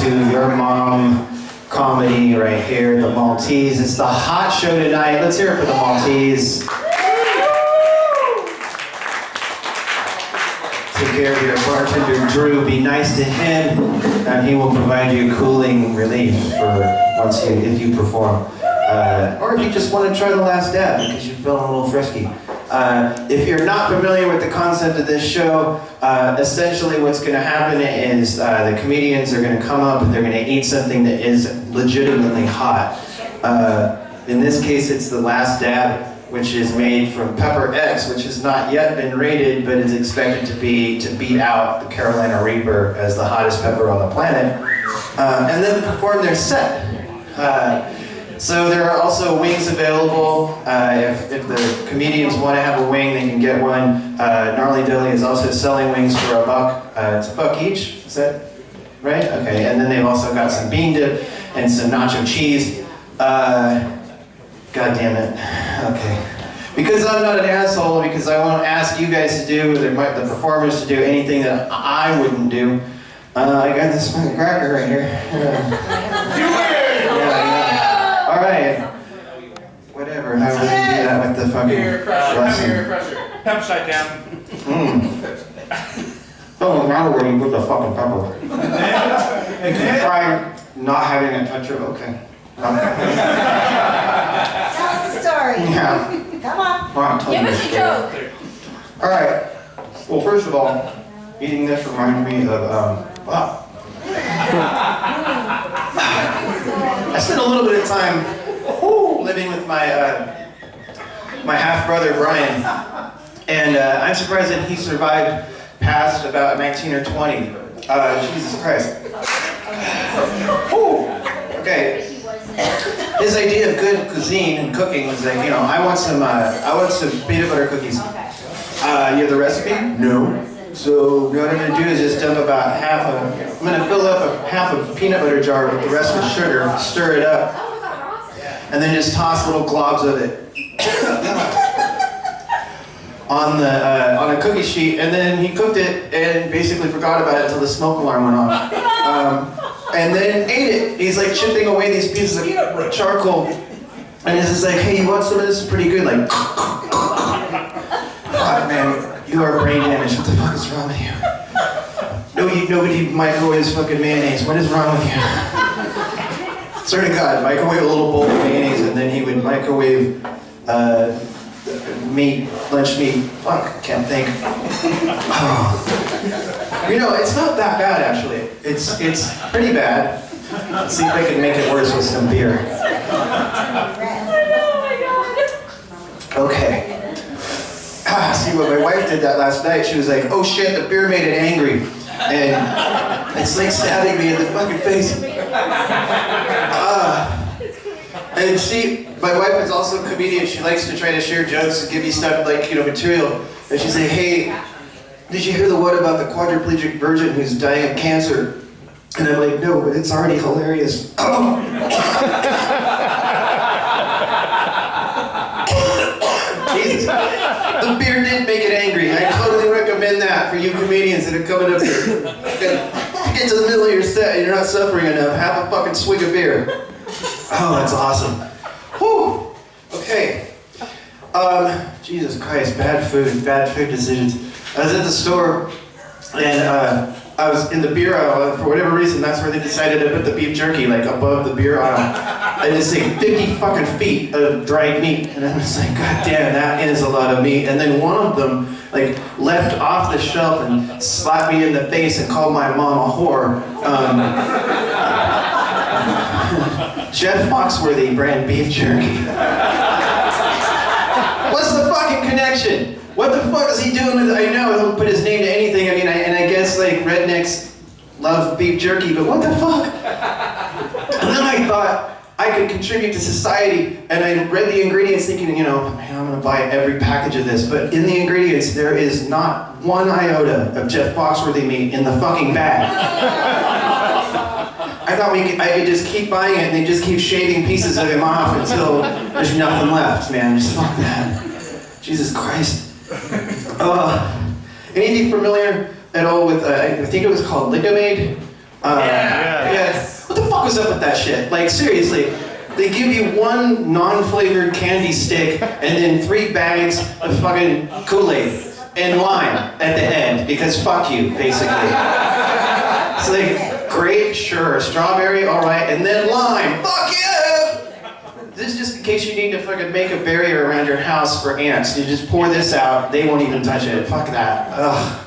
to your mom comedy right here, the Maltese. It's the hot show tonight. Let's hear it for the Maltese. Take care of your bartender, Drew. Be nice to him, and he will provide you cooling relief for if you perform. Or if you just want to try the last dab because you're feeling a little frisky. If you're not familiar with the concept of this show, essentially what's going to happen is the comedians are going to come up and they're going to eat something that is legitimately hot. In this case, it's the last dab, which is made from Pepper X, which has not yet been rated, but is expected to beat out the Carolina Reaper as the hottest pepper on the planet, and then perform their set. So there are also wings available. If the comedians want to have a wing, they can get one. Gnarly Dilly is also selling wings for $1. It's $1 each, is that right? Okay, and then they've also got some bean dip and some nacho cheese. God damn it. Okay. Because I'm not an asshole, because I won't ask you guys to do, the performers to do anything that I wouldn't do. I got this fucking cracker right here. Yeah. All right. Whatever. How are we gonna do that with the fucking lesson? Pepper side down. Doesn't matter where you put the fucking pepper. You can try not having a touch of. Okay. Tell us a story. Yeah. Come on. Give us a joke. All right. Well, first of all, eating this reminds me of wow. I spent a little bit of time living with my my half brother Brian, and I'm surprised that he survived past about 19 or 20. Jesus Christ. Okay. His idea of good cuisine and cooking was like, I want some peanut butter cookies. You have the recipe? No. So what I'm gonna do is just dump about I'm gonna fill up half a peanut butter jar with the rest with sugar, stir it up, and then just toss little globs of it on a cookie sheet, and then he cooked it and basically forgot about it until the smoke alarm went off. And then ate it. He's like chipping away these pieces of charcoal. And he's just like, hey, you want some of this? It's pretty good. Like, God, man, you are brain damaged. What the fuck is wrong with you? Nobody microwaves fucking mayonnaise. What is wrong with you? Swear to God, microwave a little bowl of mayonnaise and then he would microwave meat, lunch meat. Fuck, can't think. Oh. It's not that bad actually. It's pretty bad. Let's see if I can make it worse with some beer. Okay. See what my wife did that last night. She was like, oh shit, the beer made it angry. And it's like stabbing me in the fucking face. And my wife is also a comedian. She likes to try to share jokes and give you stuff like, material. And she's like, hey, did you hear the one about the quadriplegic virgin who's dying of cancer? And I'm like, no, but it's already hilarious. Oh. Jesus. The beer did make it angry. I totally recommend that for you comedians that are coming up here. Get to the middle of your set and you're not suffering enough. Have a fucking swig of beer. Oh, that's awesome. Whew. Okay. Jesus Christ, bad food decisions. I was at the store, and I was in the beer aisle, and for whatever reason, that's where they decided to put the beef jerky, like above the beer aisle. And it's like 50 fucking feet of dried meat. And I was like, God damn, that is a lot of meat. And then one of them, like, left off the shelf and slapped me in the face and called my mom a whore. Jeff Foxworthy brand beef jerky. What's the fucking connection? What the fuck is he doing with it? I know he'll put his name to anything. I mean, I guess like rednecks love beef jerky, but what the fuck? And then I thought I could contribute to society, and I read the ingredients thinking, man, I'm gonna buy every package of this. But in the ingredients, there is not one iota of Jeff Foxworthy meat in the fucking bag. I thought I could just keep buying it and they just keep shaving pieces of him off until there's nothing left, man. Just fuck that. Jesus Christ. Anything familiar at all with, I think it was called Ligamade? Yeah. is up with that shit? Like, seriously. They give you one non-flavored candy stick and then 3 bags of fucking Kool-Aid and lime at the end, because fuck you, basically. It's like, grape, sure, strawberry, all right, and then lime, fuck you! This is just in case you need to fucking make a barrier around your house for ants. You just pour this out, they won't even touch it, fuck that. Ugh.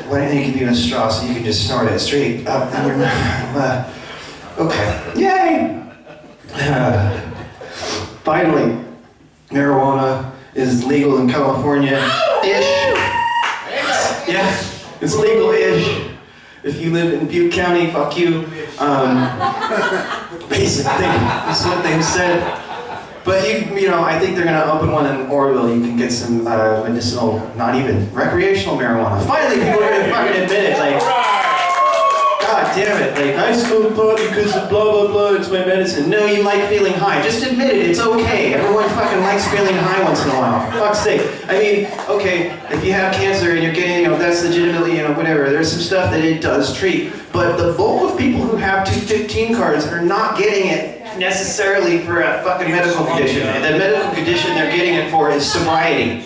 Why don't they give you a straw so you can just snort it straight up in your mouth? Okay, yay! Finally, marijuana is legal in California-ish. Yeah, it's legal-ish. If you live in Butte County, fuck you. Basically, that's what they've said. But you know, I think they're gonna open one in Oroville. You can get some medicinal, not even recreational marijuana. Finally, people are gonna fucking admit it. Like, God damn it! Like, I smoke pot because of blah blah blah. It's my medicine. No, you like feeling high. Just admit it. It's okay. Everyone fucking likes feeling high once in a while. For fuck's sake. I mean, okay, if you have cancer and you're getting, you know, that's legitimately, you know, whatever. There's some stuff that it does treat. But the bulk of people who have 215 cards are not getting it necessarily for a fucking medical condition. And the medical condition they're getting it for is sobriety.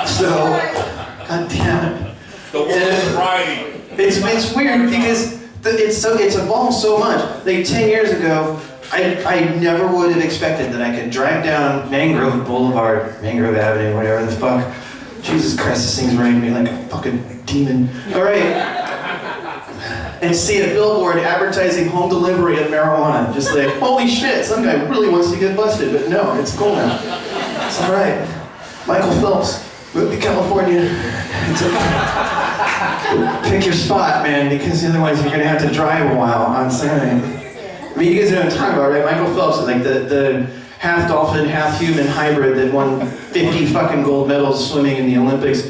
So, God damn it. The word sobriety. It's weird because it's evolved so much. Like 10 years ago, I never would have expected that I could drive down Mangrove Boulevard, Mangrove Avenue, whatever the fuck. Jesus Christ, this thing's riding me like a fucking demon. All right. And see a billboard advertising home delivery of marijuana. Just like, holy shit, some guy really wants to get busted, but no, it's cool now. It's all right. Michael Phelps, move to California. Pick your spot, man, because otherwise you're gonna have to drive a while on Saturday. I mean, you guys know what I'm talking about, right? Michael Phelps is like the half dolphin, half human hybrid that won 50 fucking gold medals swimming in the Olympics.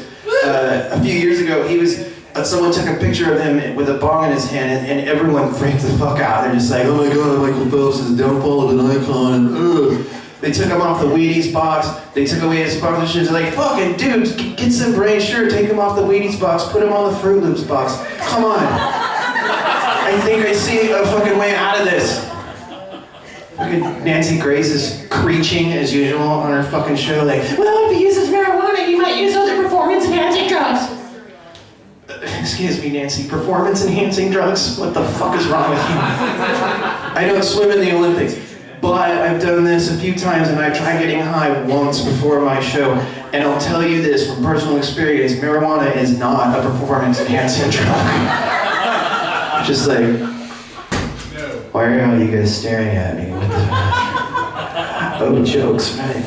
A few years ago, he was. Someone took a picture of him with a bong in his hand, and everyone freaked the fuck out. They're just like, oh my god, Michael Phelps is the downfall of an icon. Ugh. They took him off the Wheaties box. They took away his sponsorships. They're like, fucking dude, get some brain. Sure, take him off the Wheaties box. Put him on the Fruit Loops box. Come on. I think I see a fucking way out of this. Fucking Nancy Grace is screeching as usual on her fucking show, like, well, if he uses marijuana, he might use other performance-enhancing drugs. Excuse me, Nancy, performance-enhancing drugs? What the fuck is wrong with you? I don't swim in the Olympics, but I've done this a few times and I've tried getting high once before my show, and I'll tell you this from personal experience, marijuana is not a performance-enhancing drug. Just like, why are all you guys staring at me? What the... Oh, jokes, right?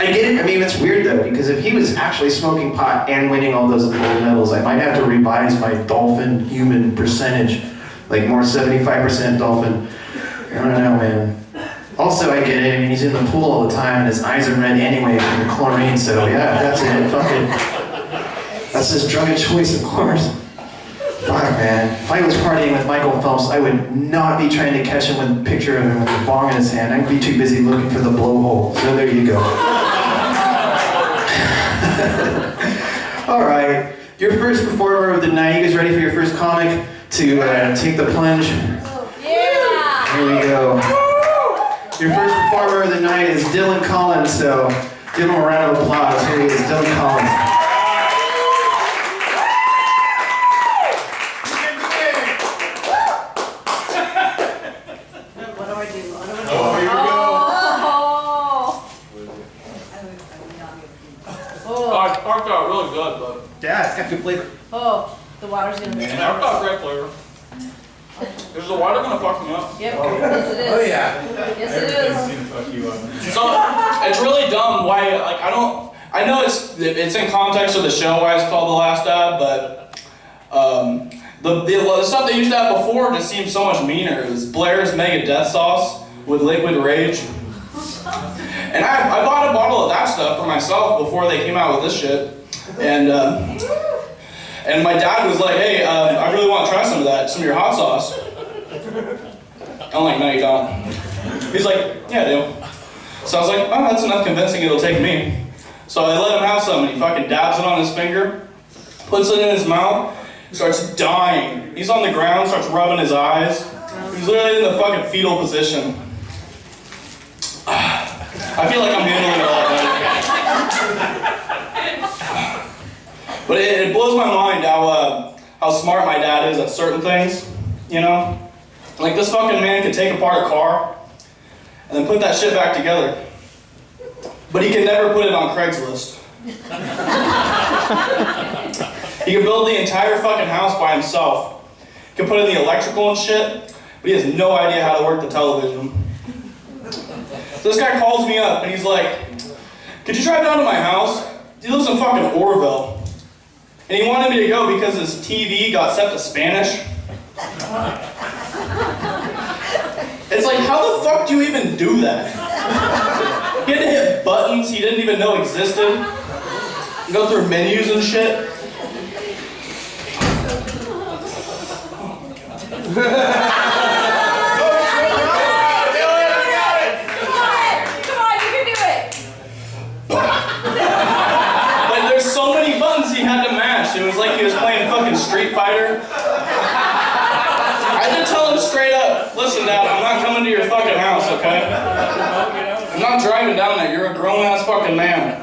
I get it. I mean, it's weird though, because if he was actually smoking pot and winning all those gold medals, I might have to revise my dolphin human percentage, like more 75% dolphin. I don't know, man. Also, I get it. I mean, he's in the pool all the time, and his eyes are red anyway from the chlorine. So yeah, that's it. Fuck it. That's his drug of choice, of course. Fuck, man. If I was partying with Michael Phelps, I would not be trying to catch him with a picture of him with a bong in his hand. I'd be too busy looking for the blowhole. So there you go. All right, your first performer of the night. You guys ready for your first comic to take the plunge? Yeah! Here we go. Your first performer of the night is Dillon Collins, so give him a round of applause. Here he is, Dillon Collins. What do I do? Oh, here we go. Oh, I parked out really good, but Yeah, it's got good flavor. oh, the water's gonna be. I got great flavor. Is the water gonna fuck me up? Yep, yes it is. Oh yeah. Yes it is. So it's really dumb. Why? Like I know it's in context of the show why it's called The Last Dab, but the stuff they used to have before just seems so much meaner. It was Blair's Mega Death Sauce with Liquid Rage. And I bought a bottle of that stuff for myself before they came out with this shit. And my dad was like, hey, I really want to try some of that, some of your hot sauce. I'm like, no you don't. He's like, yeah I do. So I was like, oh, that's enough convincing it'll take me. So I let him have some, and he fucking dabs it on his finger, puts it in his mouth, starts dying. He's on the ground, starts rubbing his eyes. He's literally in the fucking fetal position. I feel like I'm handling it all right. But it blows my mind how smart my dad is at certain things, you know? Like this fucking man can take apart a car and then put that shit back together. But he can never put it on Craigslist. He can build the entire fucking house by himself. He can put in the electrical and shit, but he has no idea how to work the television. So this guy calls me up and he's like, could you drive down to my house? He lives in fucking Orville. And he wanted me to go because his TV got set to Spanish. It's like, how the fuck do you even do that? He had to hit buttons he didn't even know existed. Go through menus and shit. It was like he was playing fucking Street Fighter. I had to tell him straight up, listen, Dad, I'm not coming to your fucking house, okay? I'm not driving down there. You're a grown-ass fucking man.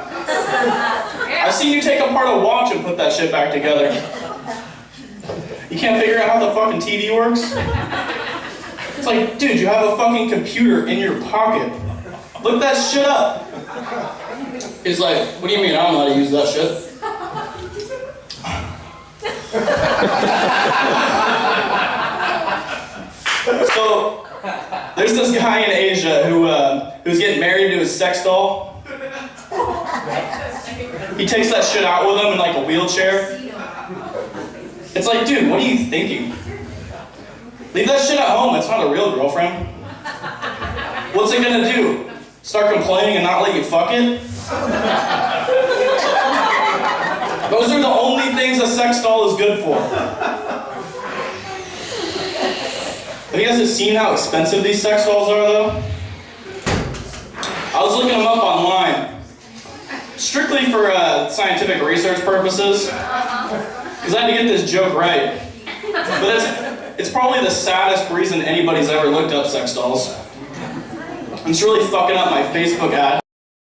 I've seen you take apart a watch and put that shit back together. You can't figure out how the fucking TV works? It's like, dude, you have a fucking computer in your pocket. Look that shit up. He's like, what do you mean? I don't know how to use that shit. So, there's this guy in Asia who's getting married to his sex doll. He takes that shit out with him in like a wheelchair. It's like, dude, what are you thinking? Leave that shit at home, it's not a real girlfriend. What's it gonna do? Start complaining and not let you fuck it? Those are the only things a sex doll is good for. Have you guys seen how expensive these sex dolls are, though? I was looking them up online. Strictly for scientific research purposes. Because I had to get this joke right. But it's probably the saddest reason anybody's ever looked up sex dolls. It's really fucking up my Facebook ad.